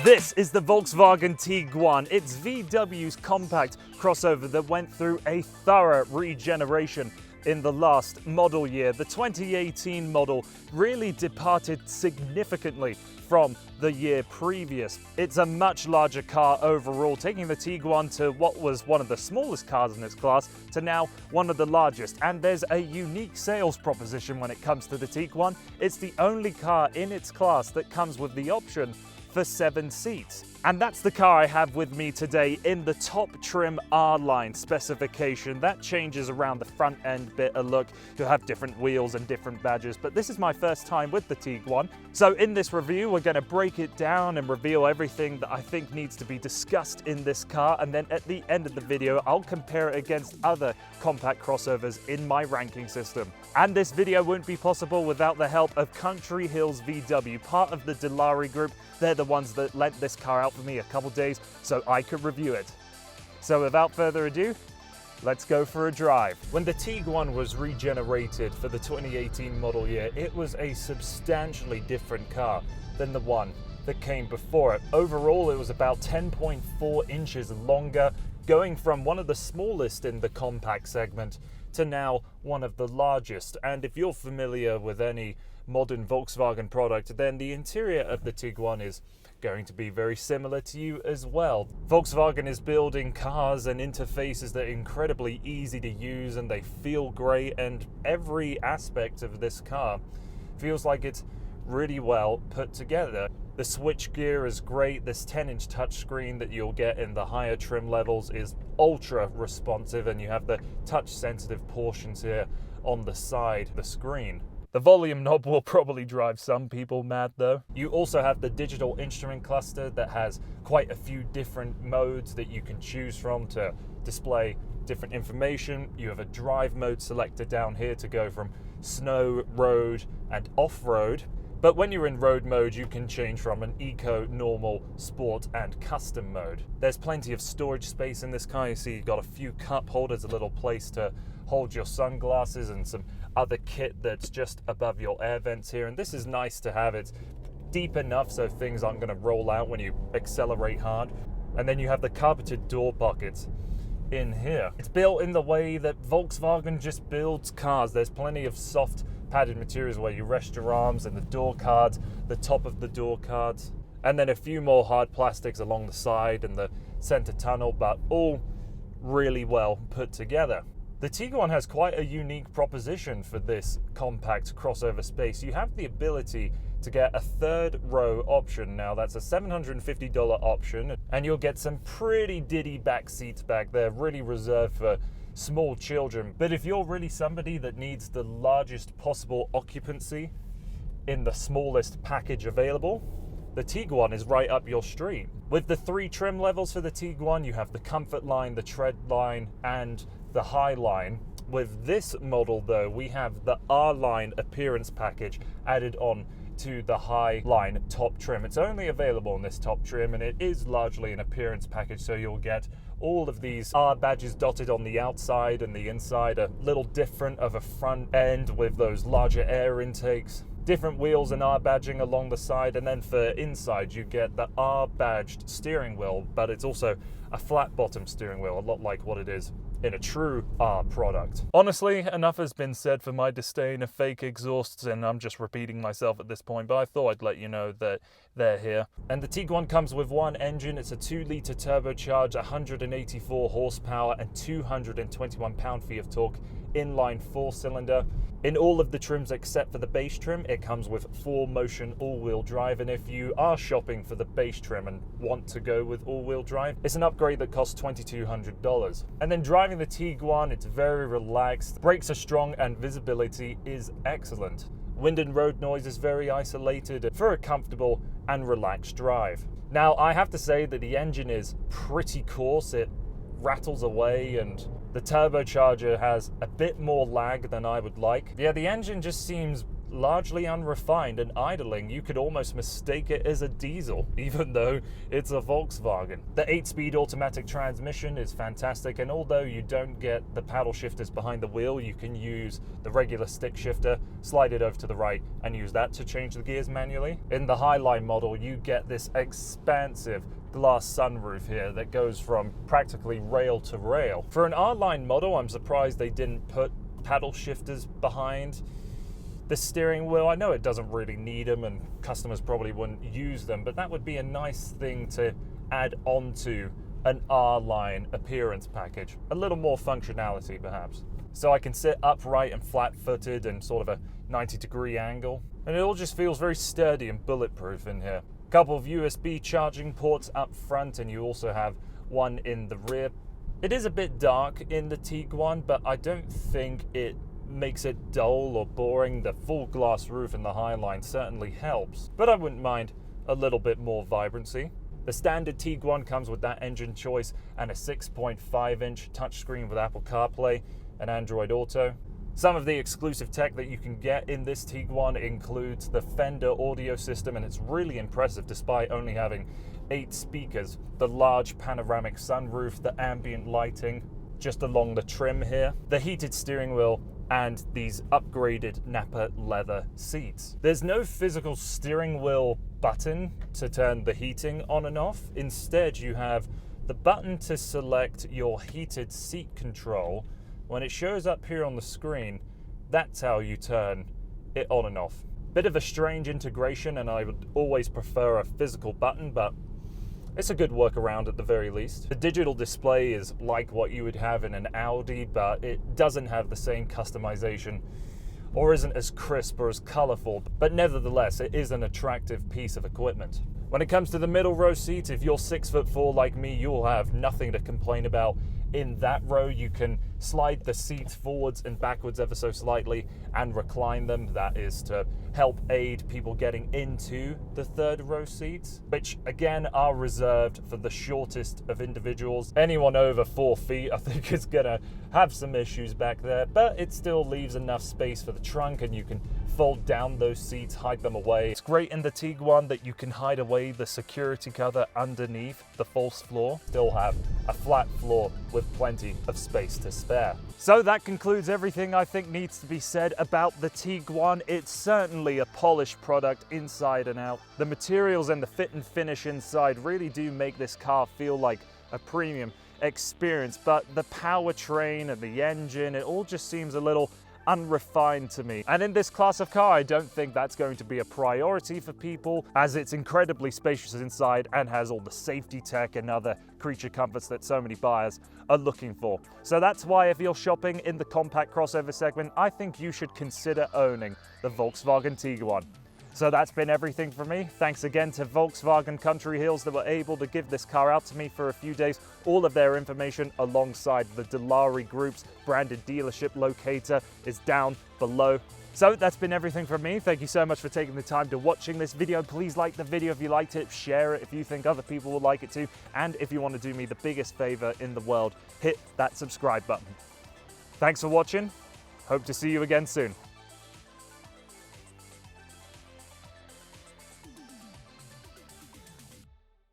This is the Volkswagen Tiguan. It's VW's compact crossover that went through a thorough regeneration in the last model year. The 2018 model really departed significantly from the year previous. It's a much larger car overall, taking the Tiguan to what was one of the smallest cars in its class to now one of the largest. And there's a unique sales proposition when it comes to the Tiguan. It's the only car in its class that comes with the option for 7 seats. And that's the car I have with me today in the top trim R-Line specification. That changes around the front end bit a look. You'll have different wheels and different badges, but this is my first time with the Tiguan. So in this review, we're gonna break it down and reveal everything that I think needs to be discussed in this car. And then at the end of the video, I'll compare it against other compact crossovers in my ranking system. And this video wouldn't be possible without the help of Country Hills VW, part of the Dilawri Group. They're the ones that lent this car out for me a couple days so I could review it. So without further ado, let's go for a drive. When the Tiguan was regenerated for the 2018 model year, it was a substantially different car than the one that came before it. Overall, it was about 10.4 inches longer, going from one of the smallest in the compact segment to now one of the largest. And if you're familiar with any modern Volkswagen product, then the interior of the Tiguan is going to be very similar to you as well. Volkswagen is building cars and interfaces that are incredibly easy to use and they feel great, and every aspect of this car feels like it's really well put together. The switch gear is great. This 10-inch touchscreen that you'll get in the higher trim levels is ultra responsive, and you have the touch sensitive portions here on the side of the screen. The volume knob will probably drive some people mad though. You also have the digital instrument cluster that has quite a few different modes that you can choose from to display different information. You have a drive mode selector down here to go from snow, road, and off-road. But when you're in road mode, you can change from an eco, normal, sport, and custom mode. There's plenty of storage space in this car. You see you've got a few cup holders, a little place to hold your sunglasses, and some other kit that's just above your air vents here. And this is nice to have. It's deep enough so things aren't going to roll out when you accelerate hard. And then you have the carpeted door pockets in here. It's built in the way that Volkswagen just builds cars. There's plenty of soft padded materials where you rest your arms, and the door cards, the top of the door cards, and then a few more hard plastics along the side and the center tunnel, but all really well put together. The Tiguan has quite a unique proposition for this compact crossover space. You have the ability to get a third row option. Now that's a $750 option, and you'll get some pretty ditty back seats back there, really reserved for small children. But if you're really somebody that needs the largest possible occupancy in the smallest package available, the Tiguan is right up your street. With the 3 trim levels for the Tiguan, you have the Comfort line, the Tread line, and the High line. With this model though, we have the R-Line appearance package added on to the High line top trim. It's only available in this top trim, and it is largely an appearance package, so you'll get all of these R badges dotted on the outside and the inside, a little different of a front end with those larger air intakes, different wheels and R badging along the side, and then for inside you get the R badged steering wheel, but it's also a flat bottom steering wheel, a lot like what it is in a true R product. Honestly, enough has been said for my disdain of fake exhausts, and I'm just repeating myself at this point, but I thought I'd let you know that they're here. And the Tiguan comes with one engine. It's a 2-litre turbocharged, 184 horsepower and 221 pound-feet of torque, inline 4-cylinder. In all of the trims except for the base trim, it comes with 4Motion all-wheel drive, and if you are shopping for the base trim and want to go with all-wheel drive, it's an upgrade that costs $2,200. And then driving the Tiguan, it's very relaxed, brakes are strong, and visibility is excellent. Wind and road noise is very isolated for a comfortable and relaxed drive. Now, I have to say that the engine is pretty coarse. It rattles away, and the turbocharger has a bit more lag than I would like. Yeah, the engine just seems largely unrefined and idling. You could almost mistake it as a diesel, even though it's a Volkswagen. The 8-speed automatic transmission is fantastic, and although you don't get the paddle shifters behind the wheel, you can use the regular stick shifter, slide it over to the right, and use that to change the gears manually. In the Highline model, you get this expansive glass sunroof here that goes from practically rail to rail. For an R-Line model, I'm surprised they didn't put paddle shifters behind the steering wheel. I know it doesn't really need them and customers probably wouldn't use them, but that would be a nice thing to add onto an R-Line appearance package. A little more functionality perhaps. So I can sit upright and flat-footed and sort of a 90-degree angle, and it all just feels very sturdy and bulletproof in here. Couple of USB charging ports up front, and you also have one in the rear. It is a bit dark in the Tiguan, but I don't think it makes it dull or boring. The full glass roof in the Highline certainly helps, but I wouldn't mind a little bit more vibrancy. The standard Tiguan comes with that engine choice and a 6.5-inch touchscreen with Apple CarPlay and Android Auto. Some of the exclusive tech that you can get in this Tiguan includes the Fender audio system, and it's really impressive despite only having 8 speakers. The large panoramic sunroof, the ambient lighting just along the trim here, the heated steering wheel, and these upgraded Nappa leather seats. There's no physical steering wheel button to turn the heating on and off. Instead, you have the button to select your heated seat control. When it shows up here on the screen, that's how you turn it on and off. Bit of a strange integration, and I would always prefer a physical button, but it's a good workaround at the very least. The digital display is like what you would have in an Audi, but it doesn't have the same customization or isn't as crisp or as colorful, but nevertheless, it is an attractive piece of equipment. When it comes to the middle row seat, if you're 6'4" like me, you'll have nothing to complain about. In that row, you can slide the seats forwards and backwards ever so slightly and recline them. That is to help aid people getting into the third row seats, which again are reserved for the shortest of individuals. Anyone over 4 feet, I think, is gonna have some issues back there, but it still leaves enough space for the trunk, and you can fold down those seats, hide them away. It's great in the Tiguan that you can hide away the security cover underneath the false floor. Still have a flat floor with plenty of space to spare. So that concludes everything I think needs to be said about the Tiguan. It's certainly a polished product inside and out. The materials and the fit and finish inside really do make this car feel like a premium experience, but the powertrain and the engine, it all just seems a little unrefined to me. And in this class of car, I don't think that's going to be a priority for people, as it's incredibly spacious inside and has all the safety tech and other creature comforts that so many buyers are looking for. So that's why, if you're shopping in the compact crossover segment, I think you should consider owning the Volkswagen Tiguan. So that's been everything from me. Thanks again to Volkswagen Country Hills that were able to give this car out to me for a few days. All of their information alongside the Dilawri Group's branded dealership locator is down below. So that's been everything from me. Thank you so much for taking the time to watching this video. Please like the video if you liked it, share it if you think other people will like it too, and if you want to do me the biggest favor in the world, hit that subscribe button. Thanks for watching. Hope to see you again soon.